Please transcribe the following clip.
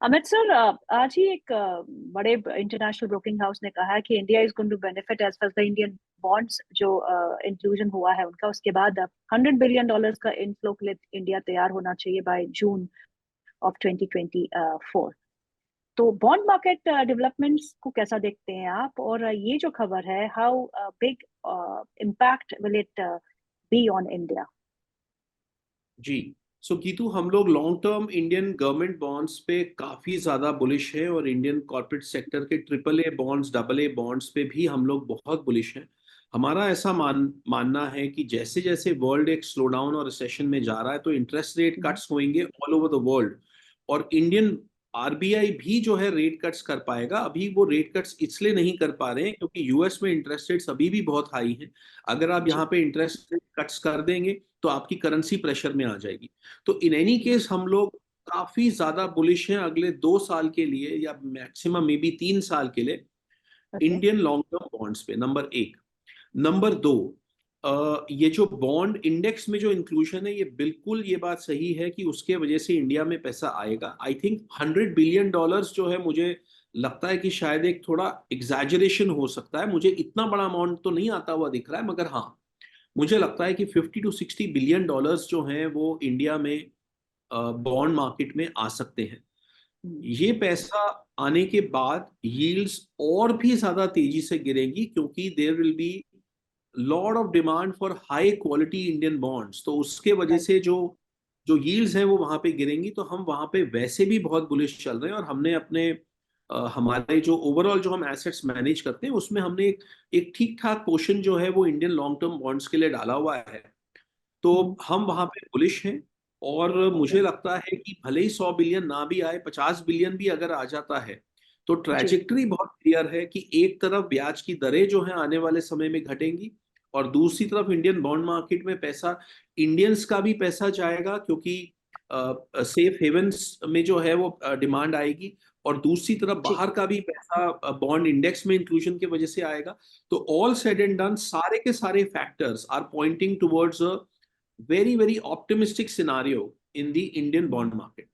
Amit sir, आज ही एक बड़े इंटरनेशनल ब्रोकिंग हाउस ने कहा है कि India is going to benefit as far the Indian bonds जो इंक्लूजन हुआ है उनका, उसके बाद अब $100 बिलियन का इनफ्लो के लिए इंडिया तैयार होना चाहिए बाय जून ऑफ 2024। तो बॉन्ड मार्केट डेवलपमेंट्स को कैसा देखते हैं आप, और ये जो खबर है, how big impact will it be on India? जी। सो गीतू, हम लोग long term Indian government bonds पे काफी ज्यादा बुलिश हैं और इंडियन कॉर्पोरेट सेक्टर के triple A bonds, double A bonds पे भी हम लोग बहुत बुलिश हैं। हमारा ऐसा मानना है कि जैसे जैसे वर्ल्ड एक स्लो डाउन और रिसेशन में जा रहा है तो इंटरेस्ट रेट हम्म। कट्स होंगे ऑल ओवर द वर्ल्ड। और इंडियन आरबीआई भी जो है रेट कट्स कर पाएगा। अभी वो रेट कट्स इसलिए नहीं कर पा रहे हैं क्योंकि यूएस में इंटरेस्ट रेट्स अभी भी बहुत हाई हैं। अगर आप यहाँ जी। पे इंटरेस्ट रेट कट्स कर देंगे तो आपकी करेंसी प्रेशर में आ जाएगी। तो इन एनी केस हम लोग काफी ज्यादा बुलिश हैं अगले 2 साल के लिए या मैक्सिमम मे बी 3 साल के लिए okay. Indian long term bonds पे। नंबर एक। नंबर दो, ये जो बॉन्ड इंडेक्स में जो इंक्लूजन है, ये बिल्कुल ये बात सही है कि उसके वजह से इंडिया में पैसा आएगा। आई थिंक $100 बिलियन जो है, मुझे लगता है कि शायद एक थोड़ा एग्जैजरेशन हो सकता है। मुझे इतना बड़ा अमाउंट तो नहीं आता हुआ दिख रहा है, मगर हाँ, मुझे लगता है कि $50 to $60 बिलियन जो हैं वो इंडिया में बॉन्ड मार्केट में आ सकते हैं। हम्म। ये पैसा आने के बाद यील्ड्स और भी ज्यादा तेजी से गिरेंगी क्योंकि there will be lot of demand for high quality Indian bonds. तो उसके वजह राइट। से जो जो यील्ड्स हैं वो वहां पे गिरेंगी। तो हम वहां पे वैसे भी बहुत बुलिश चल रहे हैं और हमने अपने हमारे जो ओवरऑल जो हम एसेट्स मैनेज करते हैं उसमें हमने एक ठीक ठाक पोर्शन जो है वो इंडियन लॉन्ग टर्म बॉन्ड्स के लिए डाला हुआ है। तो हम्म। हम वहां पे बुलिश हैं। और ओके। मुझे लगता है कि भले ही 100 बिलियन ना भी आए, 50 बिलियन भी अगर आ जाता है तो जी। ट्रैजेक्टरी बहुत क्लियर है कि एक तरफ ब्याज की दरें जो है आने वाले समय में घटेंगी और दूसरी तरफ इंडियन बॉन्ड मार्केट में पैसा, इंडियंस का भी पैसा जाएगा क्योंकि सेफ हेवन्स में जो है वो डिमांड आएगी। और दूसरी तरफ जी। बाहर का भी पैसा बॉन्ड इंडेक्स में इंक्लूजन की वजह से आएगा। तो ऑल सेड एंड डन, सारे के सारे factors are pointing towards very, very optimistic scenario in the Indian bond market.